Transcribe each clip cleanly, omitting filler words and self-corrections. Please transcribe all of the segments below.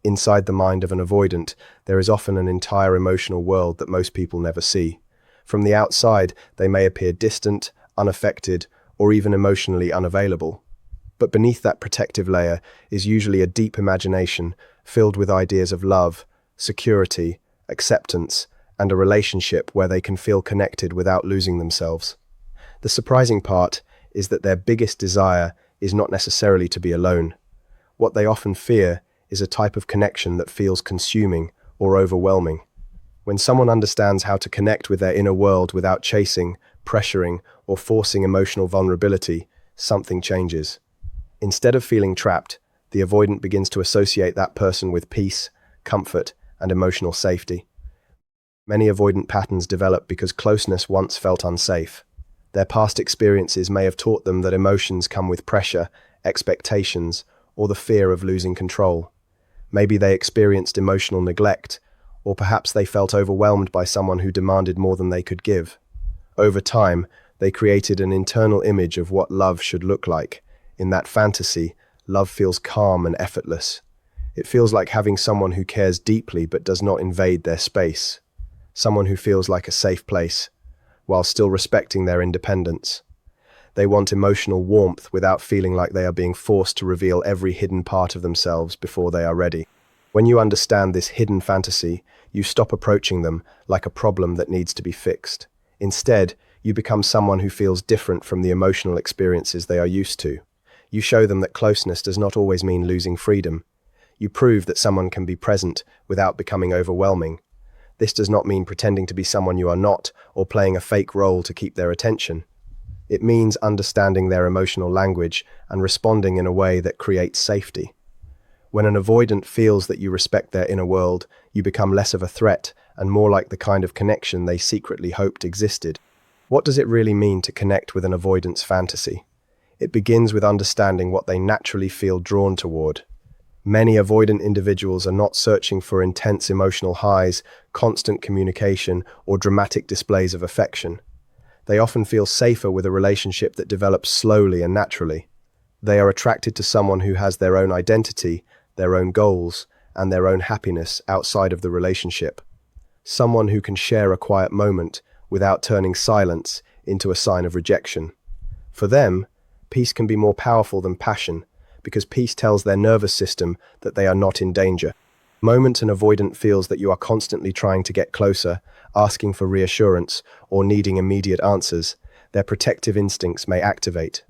Inside the mind of an avoidant, there is often an entire emotional world that most people never see. From the outside, they may appear distant, unaffected, or even emotionally unavailable. But beneath that protective layer is usually a deep imagination filled with ideas of love, security, acceptance, and a relationship where they can feel connected without losing themselves. The surprising part is that their biggest desire is not necessarily to be alone. What they often fear is a type of connection that feels consuming or overwhelming. When someone understands how to connect with their inner world without chasing, pressuring, or forcing emotional vulnerability, something changes. Instead of feeling trapped, the avoidant begins to associate that person with peace, comfort, and emotional safety. Many avoidant patterns develop because closeness once felt unsafe. Their past experiences may have taught them that emotions come with pressure, expectations, or the fear of losing control. Maybe they experienced emotional neglect, or perhaps they felt overwhelmed by someone who demanded more than they could give. Over time, they created an internal image of what love should look like. In that fantasy, love feels calm and effortless. It feels like having someone who cares deeply but does not invade their space. Someone who feels like a safe place, while still respecting their independence. They want emotional warmth without feeling like they are being forced to reveal every hidden part of themselves before they are ready. When you understand this hidden fantasy, you stop approaching them like a problem that needs to be fixed. Instead, you become someone who feels different from the emotional experiences they are used to. You show them that closeness does not always mean losing freedom. You prove that someone can be present without becoming overwhelming. This does not mean pretending to be someone you are not or playing a fake role to keep their attention. It means understanding their emotional language and responding in a way that creates safety. When an avoidant feels that you respect their inner world, you become less of a threat and more like the kind of connection they secretly hoped existed. What does it really mean to connect with an avoidant's fantasy? It begins with understanding what they naturally feel drawn toward. Many avoidant individuals are not searching for intense emotional highs, constant communication, or dramatic displays of affection. They often feel safer with a relationship that develops slowly and naturally. They are attracted to someone who has their own identity, their own goals, and their own happiness outside of the relationship. Someone who can share a quiet moment without turning silence into a sign of rejection. For them, peace can be more powerful than passion, because peace tells their nervous system that they are not in danger. The moment an avoidant feels that you are constantly trying to get closer, asking for reassurance, or needing immediate answers, their protective instincts may activate.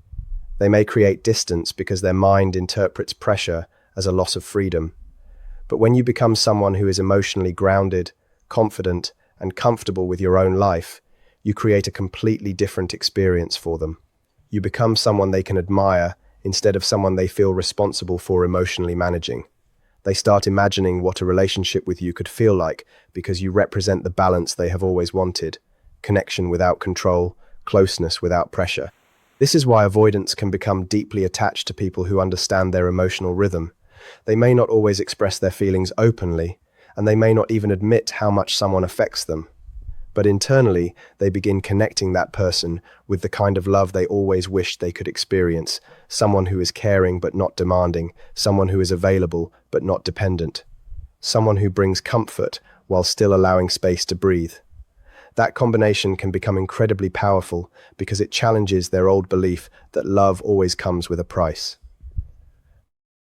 They may create distance because their mind interprets pressure as a loss of freedom. But when you become someone who is emotionally grounded, confident, and comfortable with your own life, you create a completely different experience for them. You become someone they can admire instead of someone they feel responsible for emotionally managing. They start imagining what a relationship with you could feel like because you represent the balance they have always wanted: connection without control, closeness without pressure. This is why avoidants can become deeply attached to people who understand their emotional rhythm. They may not always express their feelings openly, and they may not even admit how much someone affects them. But internally, they begin connecting that person with the kind of love they always wished they could experience: someone who is caring but not demanding, someone who is available but not dependent, someone who brings comfort while still allowing space to breathe. That combination can become incredibly powerful because it challenges their old belief that love always comes with a price.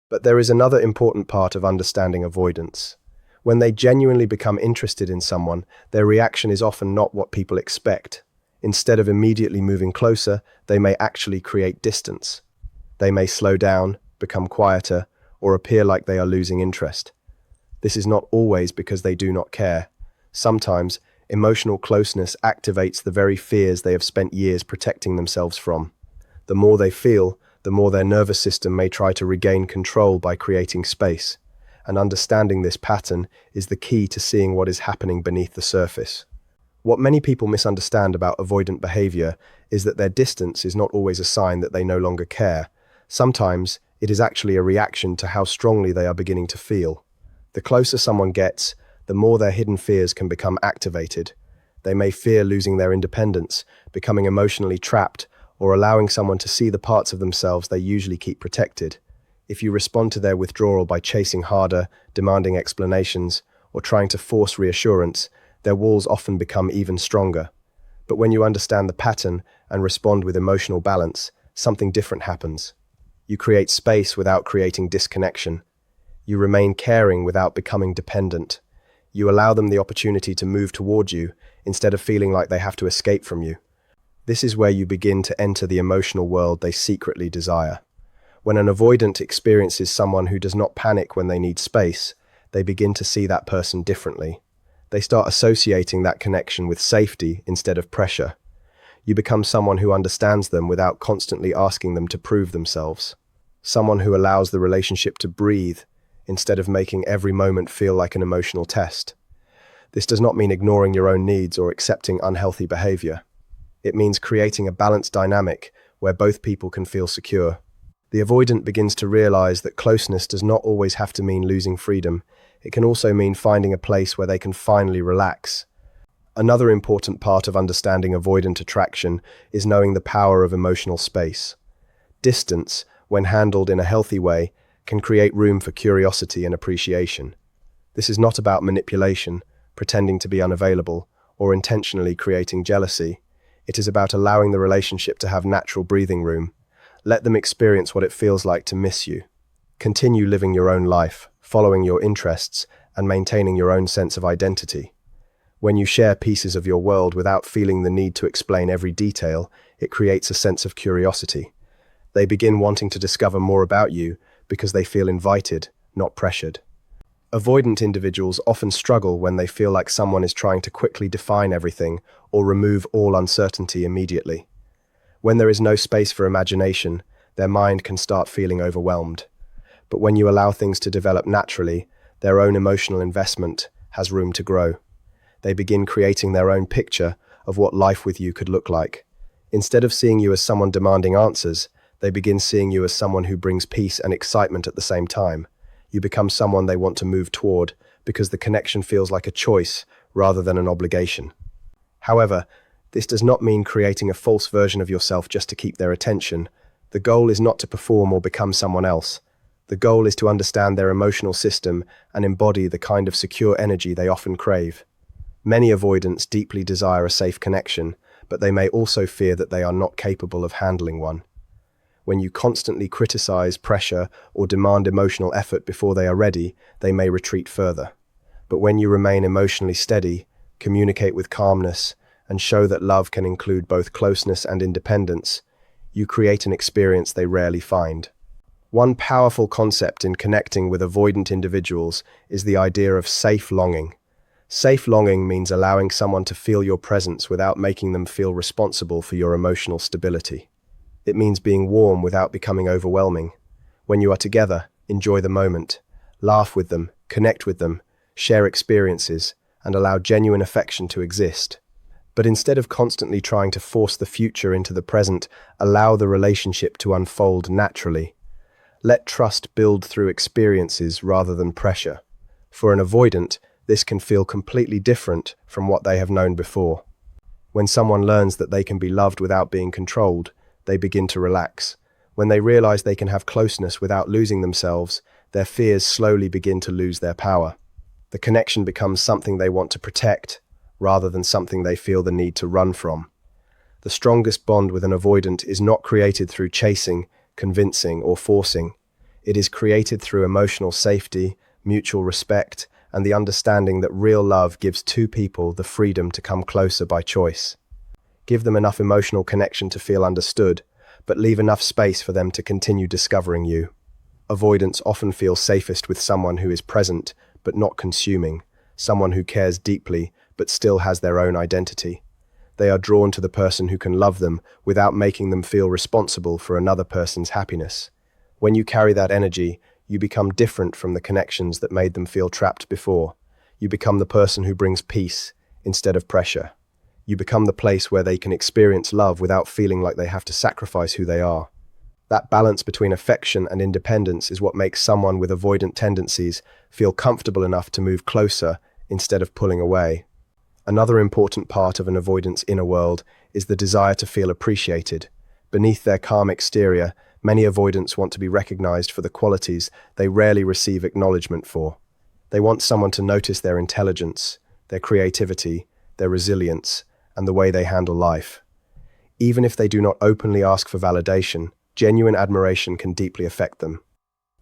But there is another important part of understanding avoidance. When they genuinely become interested in someone, their reaction is often not what people expect. Instead of immediately moving closer, they may actually create distance. They may slow down, become quieter, or appear like they are losing interest. This is not always because they do not care. Sometimes, emotional closeness activates the very fears they have spent years protecting themselves from. The more they feel, the more their nervous system may try to regain control by creating space. And understanding this pattern is the key to seeing what is happening beneath the surface. What many people misunderstand about avoidant behavior is that their distance is not always a sign that they no longer care. Sometimes, it is actually a reaction to how strongly they are beginning to feel. The closer someone gets, the more their hidden fears can become activated. They may fear losing their independence, becoming emotionally trapped, or allowing someone to see the parts of themselves they usually keep protected. If you respond to their withdrawal by chasing harder, demanding explanations, or trying to force reassurance, their walls often become even stronger. But when you understand the pattern and respond with emotional balance, something different happens. You create space without creating disconnection. You remain caring without becoming dependent. You allow them the opportunity to move toward you instead of feeling like they have to escape from you. This is where you begin to enter the emotional world they secretly desire. When an avoidant experiences someone who does not panic when they need space, they begin to see that person differently. They start associating that connection with safety instead of pressure. You become someone who understands them without constantly asking them to prove themselves. Someone who allows the relationship to breathe instead of making every moment feel like an emotional test. This does not mean ignoring your own needs or accepting unhealthy behavior. It means creating a balanced dynamic where both people can feel secure. The avoidant begins to realize that closeness does not always have to mean losing freedom. It can also mean finding a place where they can finally relax. Another important part of understanding avoidant attraction is knowing the power of emotional space. Distance, when handled in a healthy way, can create room for curiosity and appreciation. This is not about manipulation, pretending to be unavailable, or intentionally creating jealousy. It is about allowing the relationship to have natural breathing room. Let them experience what it feels like to miss you. Continue living your own life, following your interests, and maintaining your own sense of identity. When you share pieces of your world without feeling the need to explain every detail, it creates a sense of curiosity. They begin wanting to discover more about you because they feel invited, not pressured. Avoidant individuals often struggle when they feel like someone is trying to quickly define everything or remove all uncertainty immediately. When there is no space for imagination, their mind can start feeling overwhelmed. But when you allow things to develop naturally, their own emotional investment has room to grow. They begin creating their own picture of what life with you could look like. Instead of seeing you as someone demanding answers, they begin seeing you as someone who brings peace and excitement at the same time. You become someone they want to move toward because the connection feels like a choice rather than an obligation. However, this does not mean creating a false version of yourself just to keep their attention. The goal is not to perform or become someone else. The goal is to understand their emotional system and embody the kind of secure energy they often crave. Many avoidants deeply desire a safe connection, but they may also fear that they are not capable of handling one. When you constantly criticize, pressure, or demand emotional effort before they are ready, they may retreat further. But when you remain emotionally steady, communicate with calmness, and show that love can include both closeness and independence, you create an experience they rarely find. One powerful concept in connecting with avoidant individuals is the idea of safe longing. Safe longing means allowing someone to feel your presence without making them feel responsible for your emotional stability. It means being warm without becoming overwhelming. When you are together, enjoy the moment. Laugh with them, connect with them, share experiences, and allow genuine affection to exist. But instead of constantly trying to force the future into the present, allow the relationship to unfold naturally. Let trust build through experiences rather than pressure. For an avoidant, this can feel completely different from what they have known before. When someone learns that they can be loved without being controlled, they begin to relax. When they realize they can have closeness without losing themselves, their fears slowly begin to lose their power. The connection becomes something they want to protect, rather than something they feel the need to run from. The strongest bond with an avoidant is not created through chasing, convincing, or forcing. It is created through emotional safety, mutual respect, and the understanding that real love gives two people the freedom to come closer by choice. Give them enough emotional connection to feel understood, but leave enough space for them to continue discovering you. Avoidants often feel safest with someone who is present, but not consuming, someone who cares deeply, but still has their own identity. They are drawn to the person who can love them without making them feel responsible for another person's happiness. When you carry that energy, you become different from the connections that made them feel trapped before. You become the person who brings peace instead of pressure. You become the place where they can experience love without feeling like they have to sacrifice who they are. That balance between affection and independence is what makes someone with avoidant tendencies feel comfortable enough to move closer instead of pulling away. Another important part of an avoidant's inner world is the desire to feel appreciated. Beneath their calm exterior, Many avoidants want to be recognized for the qualities they rarely receive acknowledgement for. They want someone to notice their intelligence, their creativity, their resilience, and the way they handle life. Even if they do not openly ask for validation, genuine admiration can deeply affect them.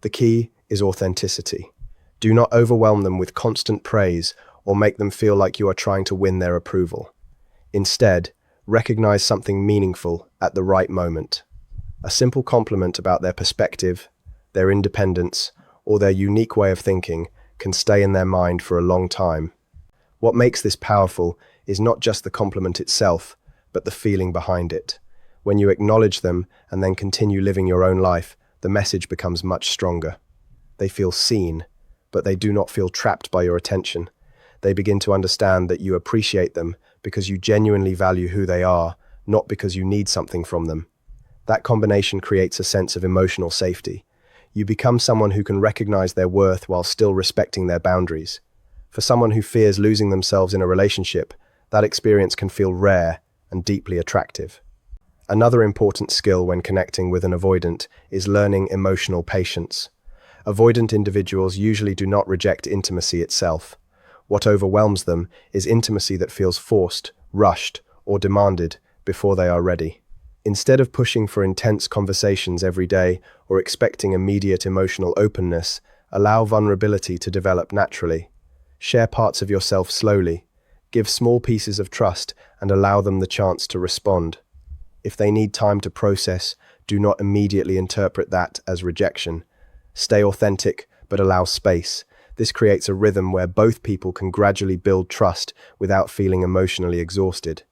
The key is authenticity. Do not overwhelm them with constant praise or make them feel like you are trying to win their approval. Instead, recognize something meaningful at the right moment. A simple compliment about their perspective, their independence, or their unique way of thinking can stay in their mind for a long time. What makes this powerful is not just the compliment itself, but the feeling behind it. When you acknowledge them and then continue living your own life, the message becomes much stronger. They feel seen, but they do not feel trapped by your attention. They begin to understand that you appreciate them because you genuinely value who they are, not because you need something from them. That combination creates a sense of emotional safety. You become someone who can recognize their worth while still respecting their boundaries. For someone who fears losing themselves in a relationship, that experience can feel rare and deeply attractive. Another important skill when connecting with an avoidant is learning emotional patience. Avoidant individuals usually do not reject intimacy itself. What overwhelms them is intimacy that feels forced, rushed, or demanded before they are ready. Instead of pushing for intense conversations every day or expecting immediate emotional openness, allow vulnerability to develop naturally. Share parts of yourself slowly. Give small pieces of trust and allow them the chance to respond. If they need time to process, do not immediately interpret that as rejection. Stay authentic, but allow space. This creates a rhythm where both people can gradually build trust without feeling emotionally exhausted.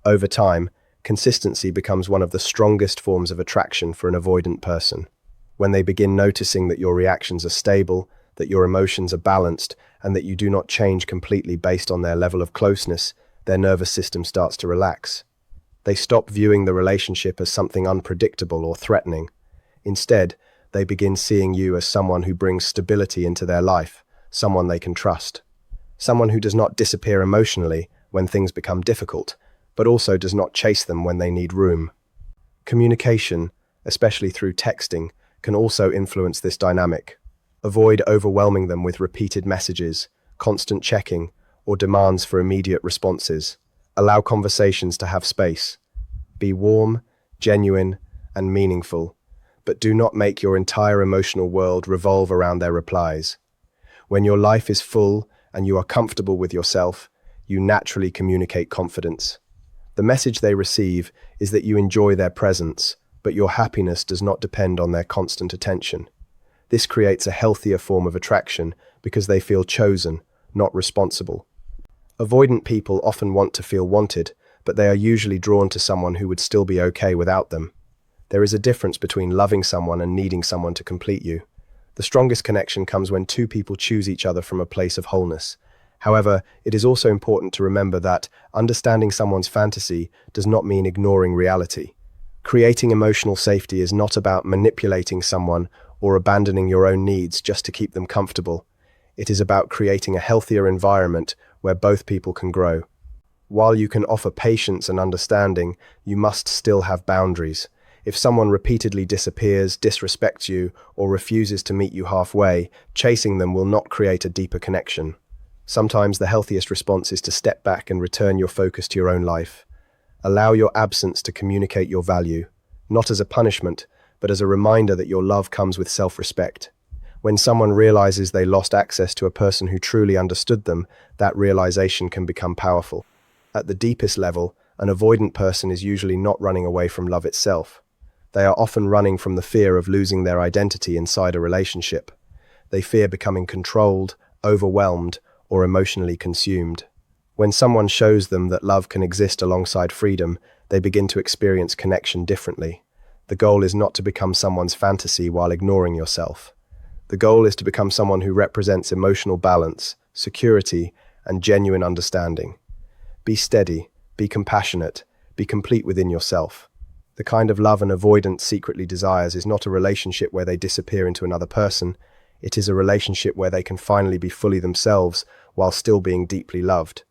Over time, consistency becomes one of the strongest forms of attraction for an avoidant person. When they begin noticing that your reactions are stable, that your emotions are balanced, and that you do not change completely based on their level of closeness, their nervous system starts to relax. They stop viewing the relationship as something unpredictable or threatening. Instead, they begin seeing you as someone who brings stability into their life, someone they can trust. Someone who does not disappear emotionally when things become difficult, but also does not chase them when they need room. Communication, especially through texting, can also influence this dynamic. Avoid overwhelming them with repeated messages, constant checking, or demands for immediate responses. Allow conversations to have space. Be warm, genuine, and meaningful, but do not make your entire emotional world revolve around their replies. When your life is full and you are comfortable with yourself, you naturally communicate confidence. The message they receive is that you enjoy their presence, but your happiness does not depend on their constant attention. This creates a healthier form of attraction because they feel chosen, not responsible. Avoidant people often want to feel wanted, but they are usually drawn to someone who would still be okay without them. There is a difference between loving someone and needing someone to complete you. The strongest connection comes when two people choose each other from a place of wholeness. However, it is also important to remember that understanding someone's fantasy does not mean ignoring reality. Creating emotional safety is not about manipulating someone or abandoning your own needs just to keep them comfortable. It is about creating a healthier environment where both people can grow. While you can offer patience and understanding, you must still have boundaries. If someone repeatedly disappears, disrespects you, or refuses to meet you halfway, chasing them will not create a deeper connection. Sometimes the healthiest response is to step back and return your focus to your own life. Allow your absence to communicate your value, not as a punishment, but as a reminder that your love comes with self-respect. When someone realizes they lost access to a person who truly understood them, that realization can become powerful. At the deepest level, an avoidant person is usually not running away from love itself. They are often running from the fear of losing their identity inside a relationship. They fear becoming controlled, overwhelmed, or emotionally consumed. When someone shows them that love can exist alongside freedom, they begin to experience connection differently. The goal is not to become someone's fantasy while ignoring yourself. The goal is to become someone who represents emotional balance, security, and genuine understanding. Be steady, be compassionate, be complete within yourself. The kind of love an avoidant secretly desires is not a relationship where they disappear into another person. It is a relationship where they can finally be fully themselves while still being deeply loved.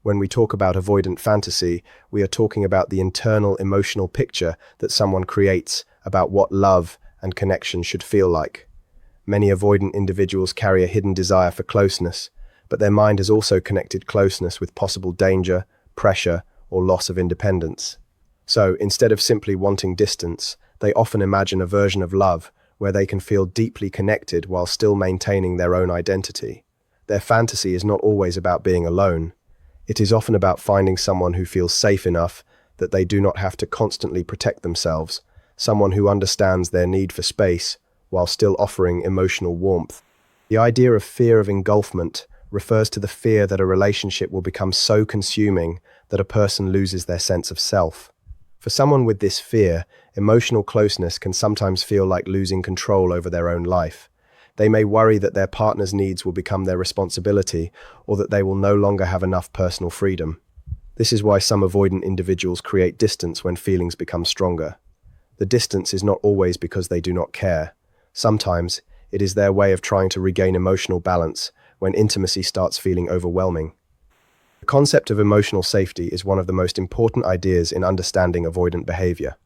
When we talk about avoidant fantasy, we are talking about the internal emotional picture that someone creates about what love and connection should feel like. Many avoidant individuals carry a hidden desire for closeness, but their mind has also connected closeness with possible danger, pressure, or loss of independence. So, instead of simply wanting distance, they often imagine a version of love where they can feel deeply connected while still maintaining their own identity. Their fantasy is not always about being alone. It is often about finding someone who feels safe enough that they do not have to constantly protect themselves, someone who understands their need for space while still offering emotional warmth. The idea of fear of engulfment refers to the fear that a relationship will become so consuming that a person loses their sense of self. For someone with this fear, emotional closeness can sometimes feel like losing control over their own life. They may worry that their partner's needs will become their responsibility or that they will no longer have enough personal freedom. This is why some avoidant individuals create distance when feelings become stronger. The distance is not always because they do not care. Sometimes it is their way of trying to regain emotional balance when intimacy starts feeling overwhelming. The concept of emotional safety is one of the most important ideas in understanding avoidant behavior.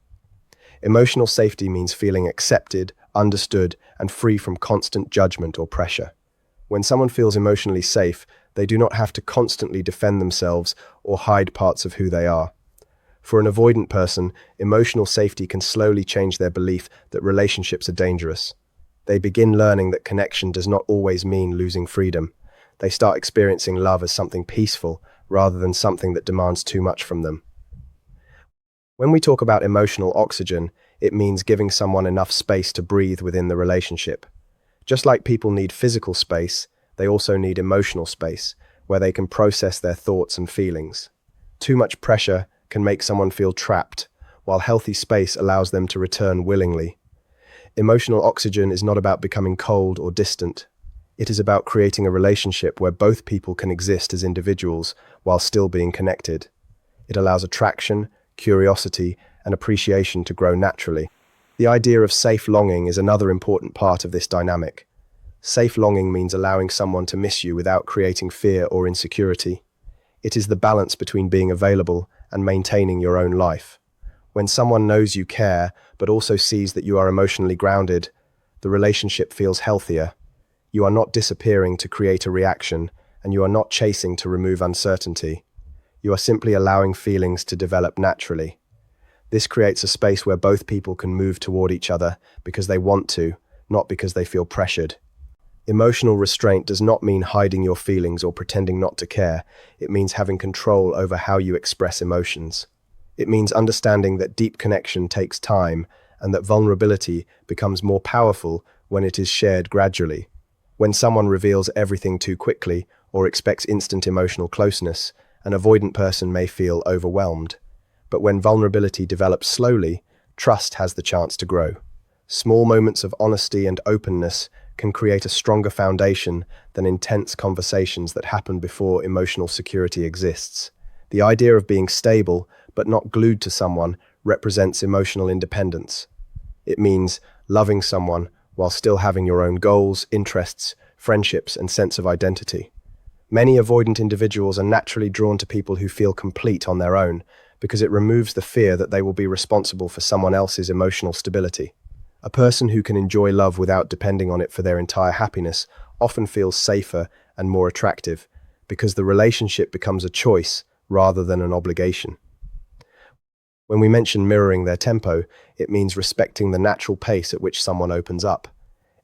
Emotional safety means feeling accepted, understood, and free from constant judgment or pressure. When someone feels emotionally safe, they do not have to constantly defend themselves or hide parts of who they are. For an avoidant person, emotional safety can slowly change their belief that relationships are dangerous. They begin learning that connection does not always mean losing freedom. They start experiencing love as something peaceful rather than something that demands too much from them. When we talk about emotional oxygen, it means giving someone enough space to breathe within the relationship. Just like people need physical space, they also need emotional space, where they can process their thoughts and feelings. Too much pressure can make someone feel trapped, while healthy space allows them to return willingly. Emotional oxygen is not about becoming cold or distant. It is about creating a relationship where both people can exist as individuals while still being connected. It allows attraction, curiosity, and appreciation to grow naturally. The idea of safe longing is another important part of this dynamic. Safe longing means allowing someone to miss you without creating fear or insecurity. It is the balance between being available and maintaining your own life. When someone knows you care, but also sees that you are emotionally grounded, the relationship feels healthier. You are not disappearing to create a reaction, and you are not chasing to remove uncertainty. You are simply allowing feelings to develop naturally. This creates a space where both people can move toward each other because they want to, not because they feel pressured. Emotional restraint does not mean hiding your feelings or pretending not to care. It means having control over how you express emotions. It means understanding that deep connection takes time and that vulnerability becomes more powerful when it is shared gradually. When someone reveals everything too quickly or expects instant emotional closeness, an avoidant person may feel overwhelmed. But when vulnerability develops slowly, trust has the chance to grow. Small moments of honesty and openness can create a stronger foundation than intense conversations that happen before emotional security exists. The idea of being stable, but not glued to someone, represents emotional independence. It means loving someone while still having your own goals, interests, friendships, and sense of identity. Many avoidant individuals are naturally drawn to people who feel complete on their own, because it removes the fear that they will be responsible for someone else's emotional stability. A person who can enjoy love without depending on it for their entire happiness often feels safer and more attractive, because the relationship becomes a choice rather than an obligation. When we mention mirroring their tempo, it means respecting the natural pace at which someone opens up.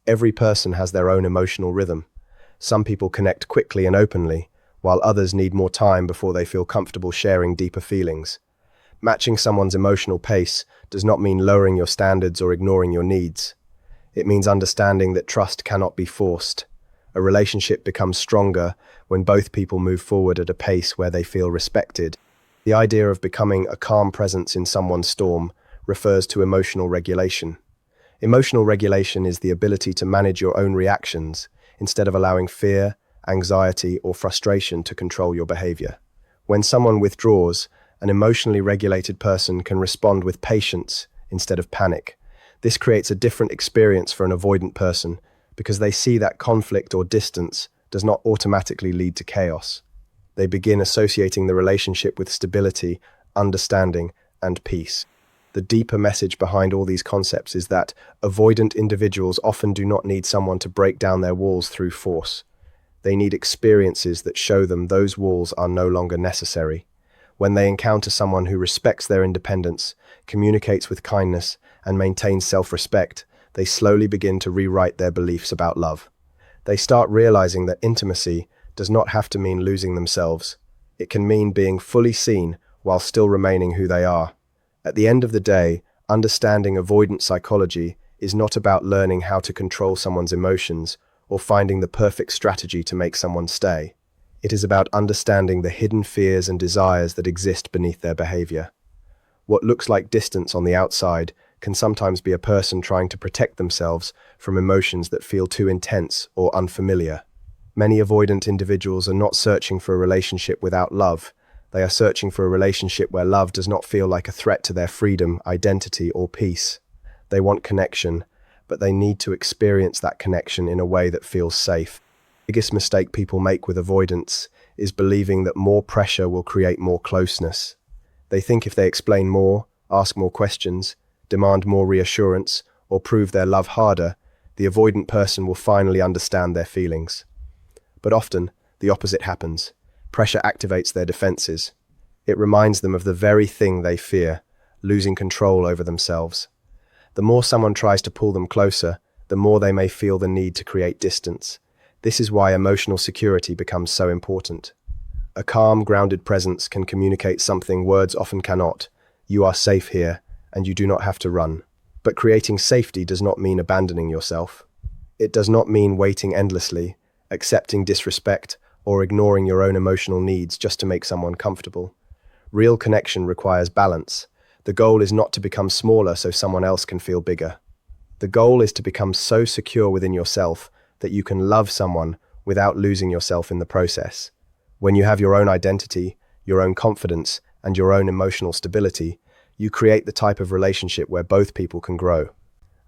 Every person has their own emotional rhythm. Some people connect quickly and openly, while others need more time before they feel comfortable sharing deeper feelings. Matching someone's emotional pace does not mean lowering your standards or ignoring your needs. It means understanding that trust cannot be forced. A relationship becomes stronger when both people move forward at a pace where they feel respected. The idea of becoming a calm presence in someone's storm refers to emotional regulation. Emotional regulation is the ability to manage your own reactions instead of allowing fear, anxiety, or frustration to control your behavior. When someone withdraws, an emotionally regulated person can respond with patience instead of panic. This creates a different experience for an avoidant person because they see that conflict or distance does not automatically lead to chaos. They begin associating the relationship with stability, understanding, and peace. The deeper message behind all these concepts is that avoidant individuals often do not need someone to break down their walls through force. They need experiences that show them those walls are no longer necessary. When they encounter someone who respects their independence, communicates with kindness, and maintains self-respect, they slowly begin to rewrite their beliefs about love. They start realizing that intimacy does not have to mean losing themselves. It can mean being fully seen while still remaining who they are. At the end of the day, understanding avoidant psychology is not about learning how to control someone's emotions or finding the perfect strategy to make someone stay. It is about understanding the hidden fears and desires that exist beneath their behavior. What looks like distance on the outside can sometimes be a person trying to protect themselves from emotions that feel too intense or unfamiliar. Many avoidant individuals are not searching for a relationship without love. They are searching for a relationship where love does not feel like a threat to their freedom, identity, or peace. They want connection, but they need to experience that connection in a way that feels safe. The biggest mistake people make with avoidance is believing that more pressure will create more closeness. They think if they explain more, ask more questions, demand more reassurance, or prove their love harder, the avoidant person will finally understand their feelings. But often, the opposite happens. Pressure activates their defenses. It reminds them of the very thing they fear, losing control over themselves. The more someone tries to pull them closer, the more they may feel the need to create distance. This is why emotional security becomes so important. A calm, grounded presence can communicate something words often cannot. You are safe here, and you do not have to run. But creating safety does not mean abandoning yourself. It does not mean waiting endlessly, accepting disrespect, or ignoring your own emotional needs just to make someone comfortable. Real connection requires balance. The goal is not to become smaller so someone else can feel bigger. The goal is to become so secure within yourself that you can love someone without losing yourself in the process. When you have your own identity, your own confidence, and your own emotional stability, you create the type of relationship where both people can grow.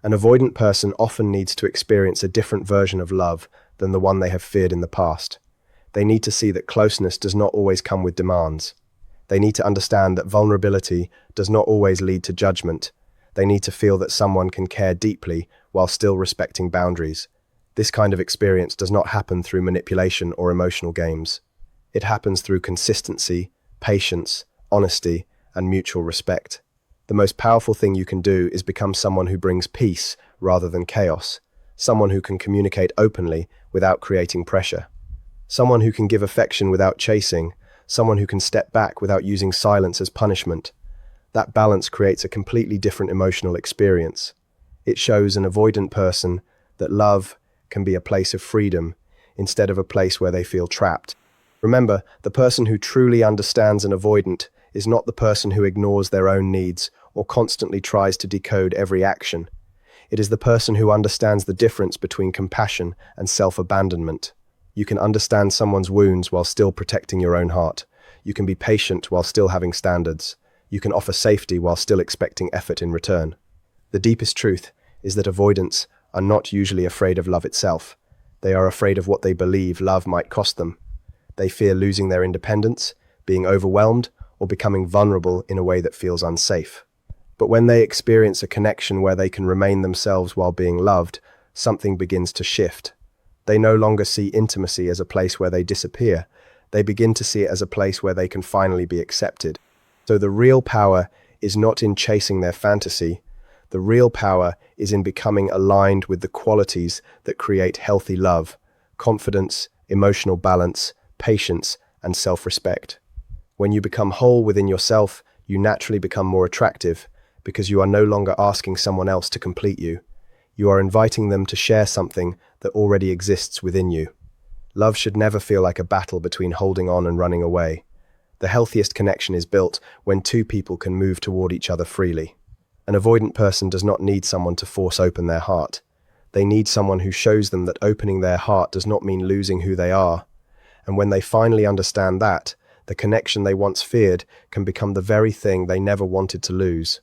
An avoidant person often needs to experience a different version of love than the one they have feared in the past. They need to see that closeness does not always come with demands. They need to understand that vulnerability does not always lead to judgment. They need to feel that someone can care deeply while still respecting boundaries. This kind of experience does not happen through manipulation or emotional games. It happens through consistency, patience, honesty, and mutual respect. The most powerful thing you can do is become someone who brings peace rather than chaos, someone who can communicate openly without creating pressure, someone who can give affection without chasing, someone who can step back without using silence as punishment. That balance creates a completely different emotional experience. It shows an avoidant person that love can be a place of freedom instead of a place where they feel trapped. Remember, the person who truly understands an avoidant is not the person who ignores their own needs or constantly tries to decode every action. It is the person who understands the difference between compassion and self-abandonment. You can understand someone's wounds while still protecting your own heart. You can be patient while still having standards. You can offer safety while still expecting effort in return. The deepest truth is that avoidants are not usually afraid of love itself. They are afraid of what they believe love might cost them. They fear losing their independence, being overwhelmed, or becoming vulnerable in a way that feels unsafe. But when they experience a connection where they can remain themselves while being loved, something begins to shift. They no longer see intimacy as a place where they disappear. They begin to see it as a place where they can finally be accepted. So the real power is not in chasing their fantasy. The real power is in becoming aligned with the qualities that create healthy love: confidence, emotional balance, patience, and self-respect. When you become whole within yourself, you naturally become more attractive because you are no longer asking someone else to complete you. You are inviting them to share something that already exists within you. Love should never feel like a battle between holding on and running away. The healthiest connection is built when two people can move toward each other freely. An avoidant person does not need someone to force open their heart. They need someone who shows them that opening their heart does not mean losing who they are. And when they finally understand that, the connection they once feared can become the very thing they never wanted to lose.